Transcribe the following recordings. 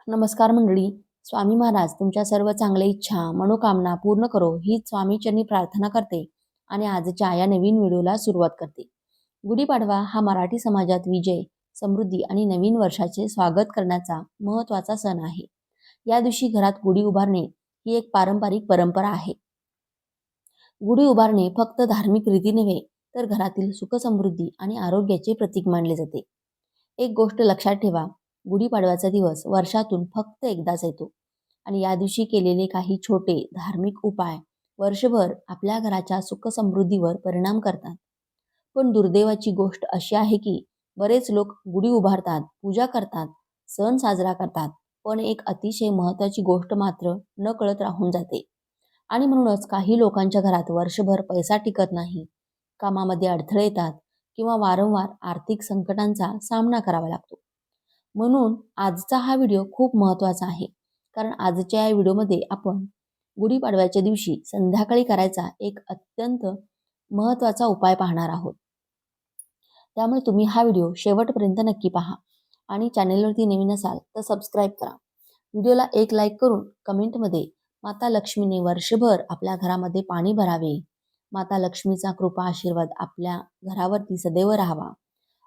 नमस्कार मंडळी. स्वामी महाराज तुमच्या सर्व चांगल्या इच्छा मनोकामना पूर्ण करो ही स्वामीचरणी प्रार्थना करते आणि आजच्या या नवीन व्हिडिओला सुरुवात करते. गुढीपाडवा हा मराठी समाजात विजय, समृद्धी आणि नवीन वर्षाचे स्वागत करण्याचा महत्त्वाचा सण आहे. या दिवशी घरात गुढी उभारणे ही एक पारंपरिक परंपरा आहे. गुढी उभारणे फक्त धार्मिक रीती नव्हे तर घरातील सुख समृद्धी आणि आरोग्याचे प्रतीक मानले जाते. एक गोष्ट लक्षात ठेवा, गुढीपाडव्याचा दिवस वर्षातून फक्त एकदाच येतो आणि या दिवशी केलेले काही छोटे धार्मिक उपाय वर्षभर आपल्या घराच्या सुख समृद्धीवर परिणाम करतात. पण दुर्दैवाची गोष्ट अशी आहे की बरेच लोक गुढी उभारतात, पूजा करतात, सण साजरा करतात, पण एक अतिशय महत्त्वाची गोष्ट मात्र नकळत राहून जाते. आणि म्हणूनच काही लोकांच्या घरात वर्षभर पैसा टिकत नाही, कामामध्ये अडथळे येतात किंवा वारंवार आर्थिक संकटांचा सामना करावा लागतो. म्हणून आजचा हा व्हिडिओ खूप महत्त्वाचा आहे, कारण आजच्या या व्हिडिओमध्ये आपण गुढीपाडव्याच्या दिवशी संध्याकाळी करायचा एक अत्यंत महत्त्वाचा उपाय पाहणार आहोत. त्यामुळे तुम्ही हा व्हिडिओ शेवटपर्यंत नक्की पहा आणि चॅनेलवरती नवीन असाल तर सबस्क्राईब करा. व्हिडिओला एक लाईक करून कमेंटमध्ये माता लक्ष्मीने वर्षभर आपल्या घरामध्ये पाणी भरावे, माता लक्ष्मीचा कृपा आशीर्वाद आपल्या घरावरती सदैव राहावा,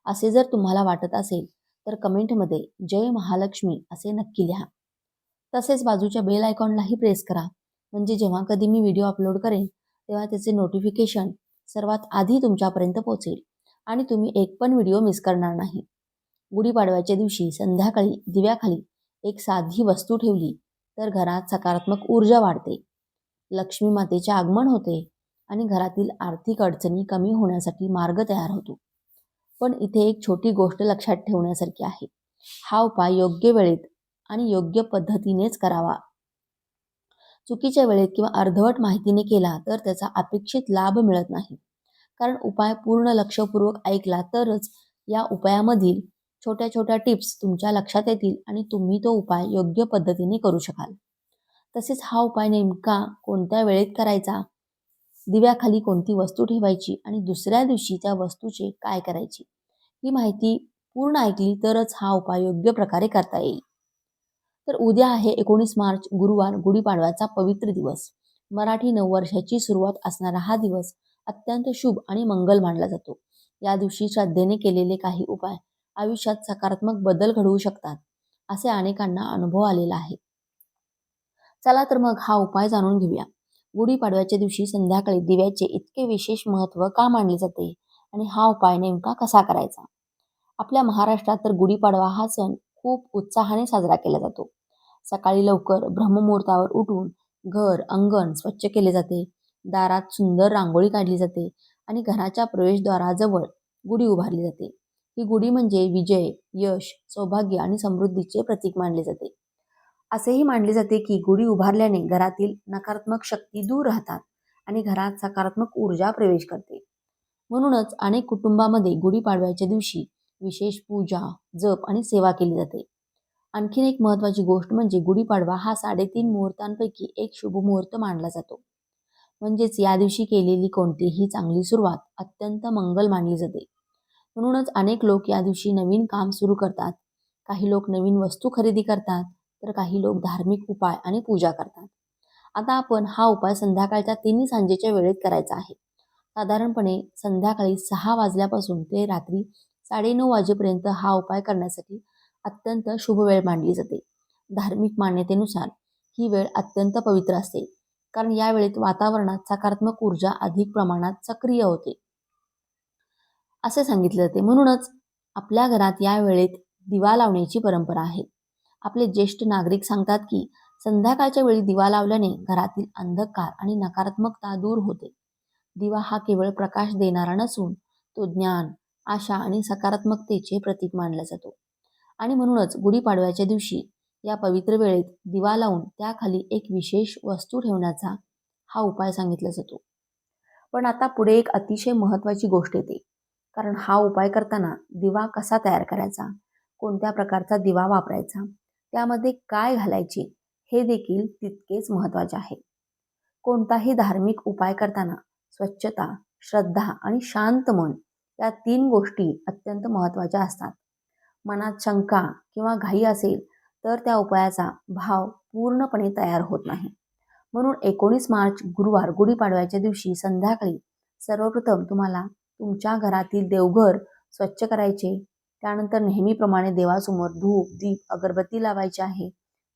असे जर तुम्हाला वाटत असेल तर कमेंटमध्ये जय महालक्ष्मी असे नक्की लिहा. तसेच बाजूच्या बेल आयकॉनलाही प्रेस करा, म्हणजे जेव्हा कधी मी व्हिडिओ अपलोड करेन तेव्हा त्याचे नोटिफिकेशन सर्वात आधी तुमच्यापर्यंत पोहोचेल आणि तुम्ही एक पण व्हिडिओ मिस करणार नाही. गुढीपाडव्याच्या दिवशी संध्याकाळी दिव्याखाली एक साधी वस्तू ठेवली तर घरात सकारात्मक ऊर्जा वाढते, लक्ष्मी मातेचे आगमन होते आणि घरातील आर्थिक अडचणी कमी होण्यासाठी मार्ग तयार होतो. पण इथे एक छोटी गोष्ट लक्षात ठेवण्यासारखी आहे. हा उपाय योग्य वेळेत आणि योग्य पद्धतीनेच करावा. चुकीच्या वेळेत किंवा अर्धवट माहितीने केला तर त्याचा अपेक्षित लाभ मिळत नाही. कारण उपाय पूर्ण लक्षपूर्वक ऐकला तरच या उपायामधील छोट्या छोट्या टिप्स तुमच्या लक्षात येतील आणि तुम्ही तो उपाय योग्य पद्धतीने करू शकाल. तसेच हा उपाय नेमका कोणत्या वेळेत करायचा, दिव्याखाली कोणती वस्तू ठेवायची आणि दुसऱ्या दिवशी त्या वस्तूचे काय करायची, ही माहिती पूर्ण ऐकली तरच हा उपाय योग्य प्रकारे करता येईल. तर उद्या आहे 19 मार्च गुरुवार, गुढीपाडव्याचा पवित्र दिवस. मराठी नववर्षाची सुरुवात असणारा हा दिवस अत्यंत शुभ आणि मंगल मानला जातो. या दिवशी श्रद्धेने केलेले काही उपाय आयुष्यात सकारात्मक बदल घडवू शकतात, असे अनेकांना अनुभव आलेला आहे. चला तर मग हा उपाय जाणून घेऊया. गुढीपाडव्याच्या दिवशी संध्याकाळी दिव्याचे इतके विशेष महत्त्व का मानले जाते आणि हा उपाय नेमका कसा करायचा. आपल्या महाराष्ट्रात तर गुढीपाडवा हा सण खूप उत्साहाने साजरा केला जातो. सकाळी लवकर ब्रह्ममुहूर्तावर उठून घर अंगण स्वच्छ केले जाते, दारात सुंदर रांगोळी काढली जाते आणि घराच्या प्रवेशद्वाराजवळ गुढी उभारली जाते. ही गुढी म्हणजे विजय, यश, सौभाग्य आणि समृद्धीचे प्रतीक मानले जाते. असेही मानले जाते की गुढी उभारल्याने घरातील नकारात्मक शक्ती दूर राहतात आणि घरात सकारात्मक ऊर्जा प्रवेश करते. म्हणूनच अनेक कुटुंबामध्ये गुढीपाडव्याच्या दिवशी विशेष पूजा, जप आणि सेवा केली जाते. आणखीन एक महत्त्वाची गोष्ट म्हणजे गुढीपाडवा हा 3.5 मुहूर्तांपैकी एक शुभ मुहूर्त मानला जातो. म्हणजेच या दिवशी केलेली कोणतीही चांगली सुरुवात अत्यंत मंगल मानली जाते. म्हणूनच अनेक लोक या दिवशी नवीन काम सुरू करतात, काही लोक नवीन वस्तू खरेदी करतात, तर काही लोक धार्मिक उपाय आणि पूजा करतात. आता आपण हा उपाय संध्याकाळच्या 3 सांजेच्या वेळेत करायचा आहे. साधारणपणे संध्याकाळी 6 वाजल्यापासून ते रात्री 9:30 वाजेपर्यंत हा उपाय करण्यासाठी अत्यंत शुभ वेळ मानली जाते. धार्मिक मान्यतेनुसार ही वेळ अत्यंत पवित्र असते, कारण या वेळेत वातावरणात सकारात्मक ऊर्जा अधिक प्रमाणात सक्रिय होते असे सांगितले जाते. म्हणूनच आपल्या घरात या वेळेत दिवा लावण्याची परंपरा आहे. आपले ज्येष्ठ नागरिक सांगतात की संध्याकाळच्या वेळी दिवा लावल्याने घरातील अंधकार आणि नकारात्मकता दूर होते. दिवा हा केवळ प्रकाश देणारा नसून तो ज्ञान, आशा आणि सकारात्मकतेचे प्रतीक मानला जातो. आणि म्हणूनच गुढीपाडव्याच्या दिवशी या पवित्र वेळेत दिवा लावून त्याखाली एक विशेष वस्तू ठेवण्याचा हा उपाय सांगितला जातो. पण आता पुढे एक अतिशय महत्त्वाची गोष्ट येते, कारण हा उपाय करताना दिवा कसा तयार करायचा, कोणत्या प्रकारचा दिवा वापरायचा, त्यामध्ये काय घालायचे, हे देखील तितकेच महत्त्वाचे आहे. कोणताही धार्मिक उपाय करताना स्वच्छता, श्रद्धा आणि शांत मन या 3 गोष्टी अत्यंत महत्त्वाच्या असतात. मनात शंका किंवा घाई असेल तर त्या उपायाचा भाव पूर्णपणे तयार होत नाही. म्हणून 19 मार्च गुरुवार गुढीपाडव्याच्या दिवशी संध्याकाळी सर्वप्रथम तुम्हाला तुमच्या घरातील देवघर स्वच्छ करायचे. त्यानंतर नेहमीप्रमाणे देवासमोर धूप, दीप, अगरबत्ती लावायची आहे.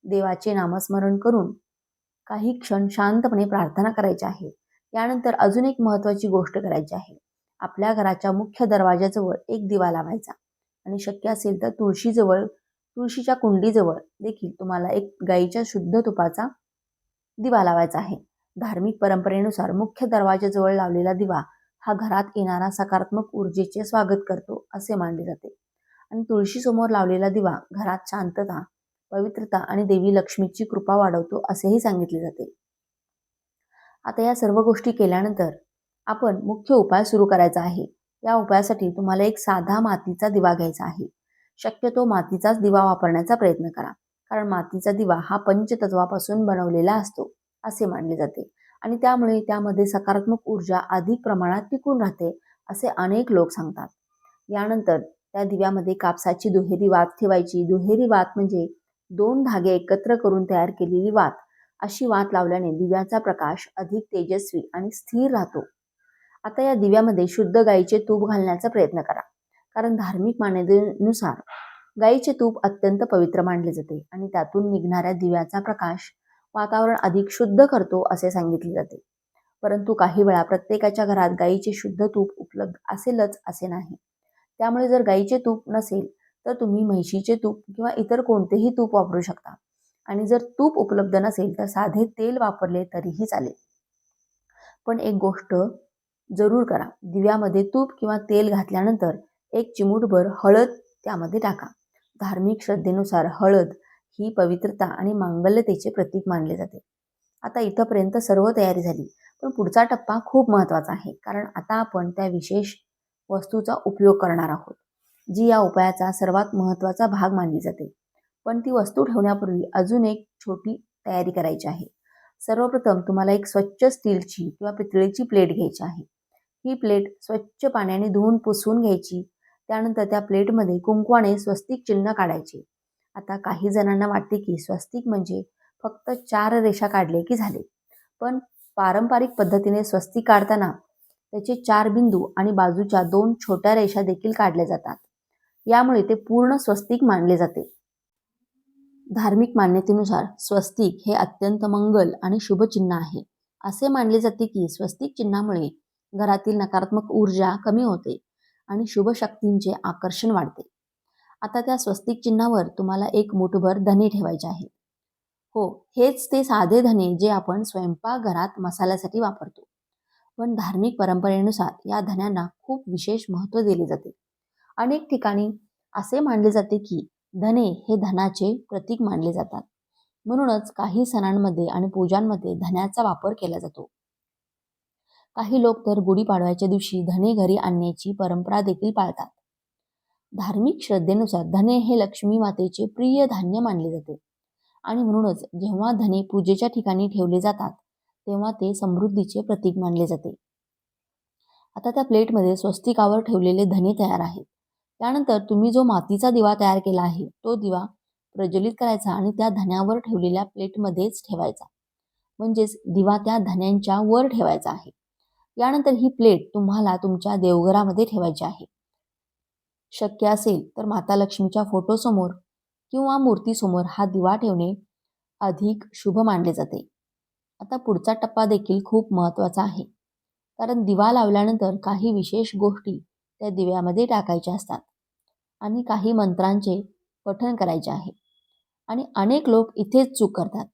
देवाचे नामस्मरण करून काही क्षण शांतपणे प्रार्थना करायची आहे. यानंतर अजून एक महत्त्वाची गोष्ट करायची आहे. आपल्या घराच्या मुख्य दरवाजाजवळ एक दिवा लावायचा आणि शक्य असेल तर तुळशीच्या कुंडीजवळ देखील तुम्हाला एक गाईच्या शुद्ध तुपाचा दिवा लावायचा आहे. धार्मिक परंपरेनुसार मुख्य दरवाजाजवळ लावलेला दिवा हा घरात येणारा सकारात्मक ऊर्जेचे स्वागत करतो असे मानले जाते. आणि तुळशीसमोर लावलेला दिवा घरात शांतता, पवित्रता आणि देवी लक्ष्मीची कृपा वाढवतो असेही सांगितले जाते. आता या सर्व गोष्टी केल्यानंतर आपण मुख्य उपाय सुरू करायचा आहे. या उपायासाठी तुम्हाला एक साधा मातीचा दिवा घ्यायचा आहे. शक्यतो मातीचाच दिवा वापरण्याचा प्रयत्न करा, कारण मातीचा दिवा हा पंचतत्वापासून बनवलेला असतो असे मानले जाते आणि त्यामुळे त्यामध्ये सकारात्मक ऊर्जा अधिक प्रमाणात टिकून राहते असे अनेक लोक सांगतात. यानंतर त्या दिव्यामध्ये कापसाची दुहेरी वात ठेवायची. दुहेरी वात म्हणजे 2 धागे एकत्र करून तयार केलेली वात. अशी वात लावल्याने दिव्याचा प्रकाश अधिक तेजस्वी आणि स्थिर राहतो. आता या दिव्यामध्ये शुद्ध गाईचे तूप घालण्याचा प्रयत्न करा, कारण धार्मिक मान्यतेनुसार गाईचे तूप अत्यंत पवित्र मानले जाते आणि त्यातून निघणाऱ्या दिव्याचा प्रकाश वातावरण अधिक शुद्ध करतो असे सांगितले जाते. परंतु काही वेळा प्रत्येकाच्या घरात गाईचे शुद्ध तूप उपलब्ध असेलच असे नाही. त्यामुळे जर गाईचे तूप नसेल तर तुम्ही म्हैशीचे तूप किंवा इतर कोणतेही तूप वापरू शकता आणि जर तूप उपलब्ध नसेल तर साधे तेल वापरले तरीही चालेल. पण एक गोष्ट जरूर करा, दिव्यामध्ये तूप किंवा तेल घातल्यानंतर एक चिमूटभर हळद त्यामध्ये टाका. धार्मिक श्रद्धेनुसार हळद ही पवित्रता आणि मांगल्यतेचे प्रतीक मानले जाते. आता इथंपर्यंत सर्व तयारी झाली, पण पुढचा टप्पा खूप महत्त्वाचा आहे, कारण आता आपण त्या विशेष वस्तूचा उपयोग करणार आहोत, जी या उपायाचा सर्वात महत्त्वाचा भाग मानली जाते. पण ती वस्तू ठेवण्यापूर्वी अजून एक छोटी तयारी करायची आहे. सर्वप्रथम तुम्हाला एक स्वच्छ स्टीलची किंवा पितळेची प्लेट घ्यायची आहे. ही प्लेट स्वच्छ पाण्याने धुवून पुसून घ्यायची. त्यानंतर त्या प्लेटमध्ये कुंकवाने स्वस्तिक चिन्ह काढायचे. आता काही जणांना वाटते की स्वस्तिक म्हणजे फक्त 4 रेषा काढले की झाले, पण पारंपरिक पद्धतीने स्वस्तिक काढताना त्याचे 4 बिंदू आणि बाजूच्या 2 छोट्या रेषा देखील काढल्या जातात. यामुळे ते पूर्ण स्वस्तिक मानले जाते. धार्मिक मान्यतेनुसार स्वस्तिक हे अत्यंत मंगल आणि शुभ चिन्ह आहे. असे मानले जाते की स्वस्तिक चिन्हामुळे घरातील नकारात्मक ऊर्जा कमी होते आणि शुभ शक्तींचे आकर्षण वाढते. आता त्या स्वस्तिक चिन्हावर तुम्हाला एक मुठभर धने ठेवायचे आहे. हो, हेच ते साधे धने जे आपण स्वयंपाकघरात मसाल्यासाठी वापरतो. पण धार्मिक परंपरेनुसार या धन्यांना खूप विशेष महत्त्व दिले जाते. अनेक ठिकाणी असे मानले जाते की धने हे धनाचे प्रतीक मानले जातात. म्हणूनच काही सणांमध्ये आणि पूजांमध्ये धन्याचा वापर केला जातो. काही लोक तर गुढीपाडव्याच्या दिवशी धने घरी आणण्याची परंपरा देखील पाळतात. धार्मिक श्रद्धेनुसार धने हे लक्ष्मी मातेचे प्रिय धान्य मानले जाते आणि म्हणूनच जेव्हा धने पूजेच्या ठिकाणी ठेवले जातात तेव्हा ते समृद्धीचे प्रतीक मानले जाते. आता त्या प्लेटमध्ये स्वस्तिकावर ठेवलेले धने तयार आहेत. त्यानंतर तुम्ही जो मातीचा दिवा तयार केला आहे तो दिवा प्रज्वलित करायचा आणि त्या धन्यावर ठेवलेल्या प्लेटमध्येच ठेवायचा. म्हणजेच दिवा त्या धन्यांच्या वर ठेवायचा आहे. यानंतर ही प्लेट तुम्हाला तुमच्या देवघरामध्ये ठेवायची आहे. शक्य असेल तर माता लक्ष्मीच्या फोटोसमोर किंवा मूर्तीसमोर हा दिवा ठेवणे अधिक शुभ मानले जाते. आता पुढचा टप्पा देखील खूप महत्त्वाचा आहे, कारण दिवा लावल्यानंतर काही विशेष गोष्टी त्या दिव्यामध्ये टाकायच्या असतात आणि काही मंत्रांचे पठण करायचे आहे आणि अनेक लोक इथेच चूक करतात.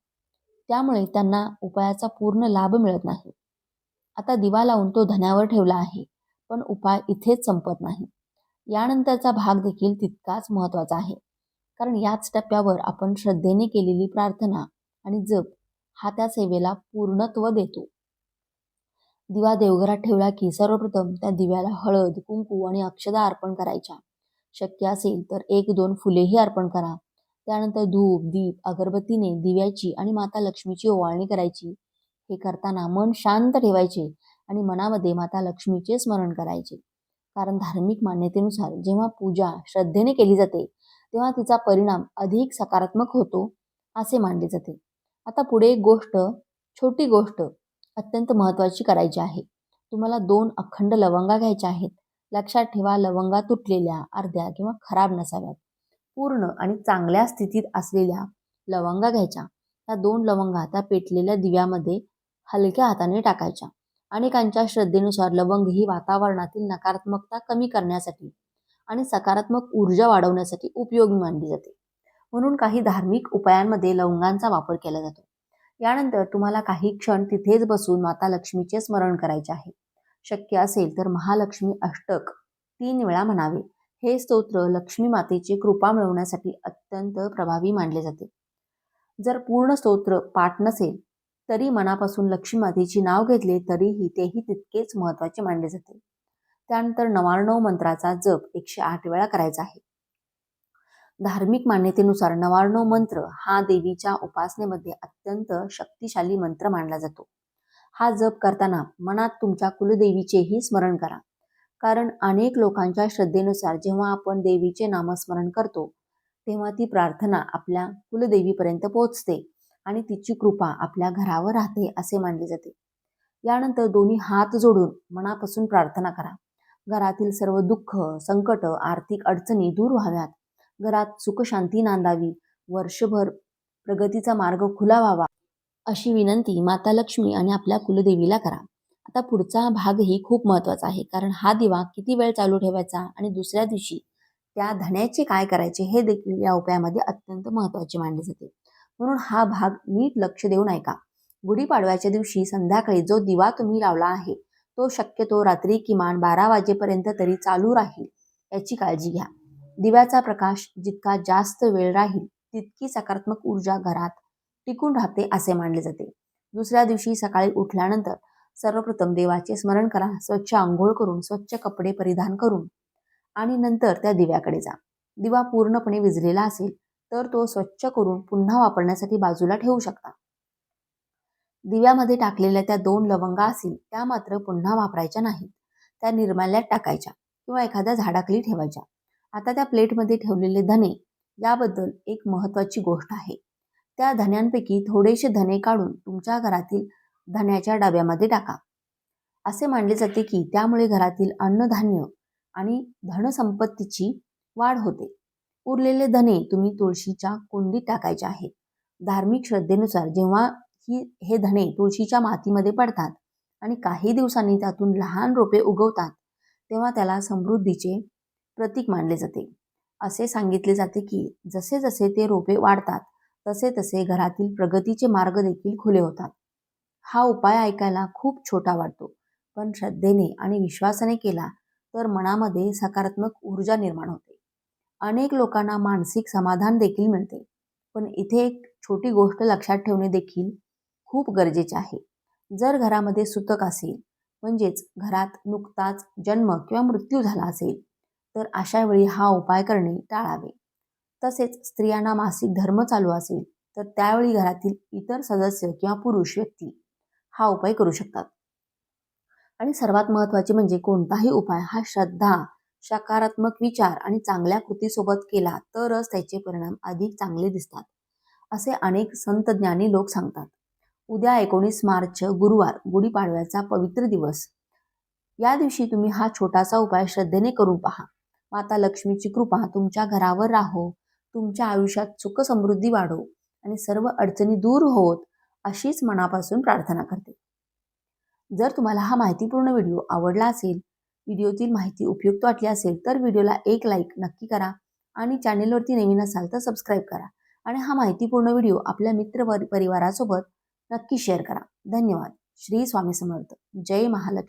त्यामुळे त्यांना उपायाचा पूर्ण लाभ मिळत नाही. आता दिवा लावून तो धन्यावर ठेवला आहे, पण उपाय इथेच संपत नाही. यानंतरचा भाग देखील तितकाच महत्त्वाचा आहे, कारण याच टप्प्यावर आपण श्रद्धेने केलेली प्रार्थना आणि जप हा त्या सेवेला पूर्णत्व देतो. दिवा देवघरात ठेवला की सर्वप्रथम त्या दिव्याला हळद, कुंकू आणि अक्षदा अर्पण करायच्या. शक्य असेल तर 1-2 फुलेही अर्पण करा. त्यानंतर धूप, दीप, अगरबत्तीने दिव्याची आणि माता लक्ष्मीची ओवाळणी करायची. हे करताना मन शांत ठेवायचे आणि मनामध्ये माता लक्ष्मीचे स्मरण करायचे. कारण धार्मिक मान्यतेनुसार जेव्हा पूजा श्रद्धेने केली जाते तेव्हा तिचा परिणाम अधिक सकारात्मक होतो असे मानले जाते. आता पुढे एक गोष्ट, छोटी गोष्ट अत्यंत महत्त्वाची करायची आहे. तुम्हाला 2 अखंड लवंगा घ्यायच्या आहेत. लक्षात ठेवा, लवंगा तुटलेल्या, अर्ध्या किंवा खराब नसाव्यात. पूर्ण आणि चांगल्या स्थितीत असलेल्या लवंगा घ्यायच्या. त्या 2 लवंगा त्या पेटलेल्या दिव्यामध्ये हलक्या हाताने टाकायच्या. अनेकांच्या श्रद्धेनुसार लवंग ही वातावरणातील नकारात्मकता कमी करण्यासाठी आणि सकारात्मक ऊर्जा वाढवण्यासाठी उपयोगी मानली जाते. म्हणून काही धार्मिक उपायांमध्ये लवंगांचा वापर केला जातो. यानंतर तुम्हाला काही क्षण तिथेच बसून माता लक्ष्मीचे स्मरण करायचे आहे. शक्य असेल तर महालक्ष्मी अष्टक 3 वेळा म्हणावे. हे स्तोत्र लक्ष्मी मातेची कृपा मिळवण्यासाठी अत्यंत प्रभावी मानले जाते. जर पूर्ण स्तोत्र पाठ नसेल तरी मनापासून लक्ष्मी मातेचे नाव घेतले तरीही तेही तितकेच महत्त्वाचे मानले जाते. त्यानंतर 99 मंत्राचा जप 108 वेळा करायचा आहे. धार्मिक मान्यतेनुसार 99 मंत्र हा देवीच्या उपासनेमध्ये अत्यंत शक्तिशाली मंत्र मानला जातो. हा जप करताना मनात तुमच्या कुलदेवीचेही स्मरण करा. कारण अनेक लोकांच्या श्रद्धेनुसार जेव्हा आपण देवीचे नामस्मरण करतो तेव्हा ती प्रार्थना आपल्या कुलदेवीपर्यंत पोहोचते आणि तिची कृपा आपल्या घरावर राहते असे मानले जाते. यानंतर दोन्ही हात जोडून मनापासून प्रार्थना करा. घरातील सर्व दुःख, संकट, आर्थिक अडचणी दूर व्हाव्यात. घरात सुखशांती नांदावी. वर्षभर प्रगतीचा मार्ग खुला व्हावा अशी विनंती माता लक्ष्मी आणि आपल्या कुलदेवीला करा. आता पुढचा भागही खूप महत्त्वाचा आहे, कारण हा दिवा किती वेळ चालू ठेवायचा आणि दुसऱ्या दिवशी त्या धण्याचे काय करायचे हे देखील या उपायामध्ये अत्यंत महत्त्वाचे मानले जाते. म्हणून हा भाग नीट लक्ष देऊन ऐका. गुढीपाडव्याच्या दिवशी संध्याकाळी जो दिवा तुम्ही लावला आहे तो शक्यतो रात्री किमान 12 वाजेपर्यंत तरी चालू राहील याची काळजी घ्या. दिव्याचा प्रकाश जितका जास्त वेळ राहील तितकी सकारात्मक ऊर्जा घरात टिकून राहते असे मानले जाते. दुसऱ्या दिवशी सकाळी उठल्यानंतर सर्वप्रथम देवाचे स्मरण करा. स्वच्छ आंघोळ करून, स्वच्छ कपडे परिधान करून आणि नंतर त्या दिव्याकडे जा. दिवा पूर्णपणे विझलेला असेल तर तो स्वच्छ करून पुन्हा वापरण्यासाठी बाजूला ठेवू शकता. दिव्यामध्ये टाकलेल्या त्या 2 लवंगा असतील त्या मात्र पुन्हा वापरायच्या नाहीत. त्या निर्माल्यात टाकायच्या किंवा एखाद्या झाडाखाली ठेवायच्या. आता त्या प्लेटमध्ये ठेवलेले धने याबद्दल एक महत्त्वाची गोष्ट आहे. त्या धन्यांपैकी थोडेसे धने काढून तुमच्या घरातील धन्याच्या डब्यामध्ये टाका. असे मानले जाते की त्यामुळे घरातील अन्नधान्य आणि धनसंपत्तीची वाढ होते. उरलेले धने तुम्ही तुळशीच्या कुंडीत टाकायचे आहेत. धार्मिक श्रद्धेनुसार जेव्हा हे धने तुळशीच्या मातीमध्ये पडतात आणि काही दिवसांनी त्यातून लहान रोपे उगवतात तेव्हा त्याला समृद्धीचे प्रतीक मानले जाते. असे सांगितले जाते की जसे जसे ते रोपे वाढतात तसे तसे घरातील प्रगतीचे मार्ग देखील खुले होतात. हा उपाय ऐकायला खूप छोटा वाटतो, पण श्रद्धेने आणि विश्वासाने केला तर मनामध्ये सकारात्मक ऊर्जा निर्माण होते. अनेक लोकांना मानसिक समाधान देखील मिळते. पण इथे एक छोटी गोष्ट लक्षात ठेवणे देखील खूप गरजेचे आहे. जर घरामध्ये सुतक असेल, म्हणजेच घरात नुकताच जन्म किंवा मृत्यू झाला असेल तर अशा वेळी हा उपाय करणे टाळावे. तसेच स्त्रियांना मासिक धर्म चालू असेल तर त्यावेळी घरातील इतर सदस्य किंवा पुरुष व्यक्ती हा उपाय करू शकतात. आणि सर्वात महत्त्वाचे म्हणजे कोणताही उपाय हा श्रद्धा, सकारात्मक विचार आणि चांगल्या कृतीसोबत केला तरच त्याचे परिणाम अधिक चांगले दिसतात असे अनेक संत ज्ञानी लोक सांगतात. उद्या 19 मार्च गुरुवार, गुढीपाडव्याचा पवित्र दिवस. या दिवशी तुम्ही हा छोटासा उपाय श्रद्धेने करून पहा. माता लक्ष्मीची कृपा तुमच्या घरावर राहो, तुमच्या आयुष्यात सुख समृद्धी वाढो आणि सर्व अडचणी दूर होत अशीच मनापासून प्रार्थना करते. जर तुम्हाला हा माहितीपूर्ण व्हिडिओ आवडला असेल, व्हिडिओतील माहिती उपयुक्त वाटली असेल तर व्हिडिओला एक लाईक नक्की करा आणि चॅनेलवरती नवीन असाल तर सबस्क्राईब करा आणि हा माहितीपूर्ण व्हिडिओ आपल्या मित्र परिवारासोबत नक्की शेअर करा. धन्यवाद. श्री स्वामी समर्थ. जय महालक्ष्मी.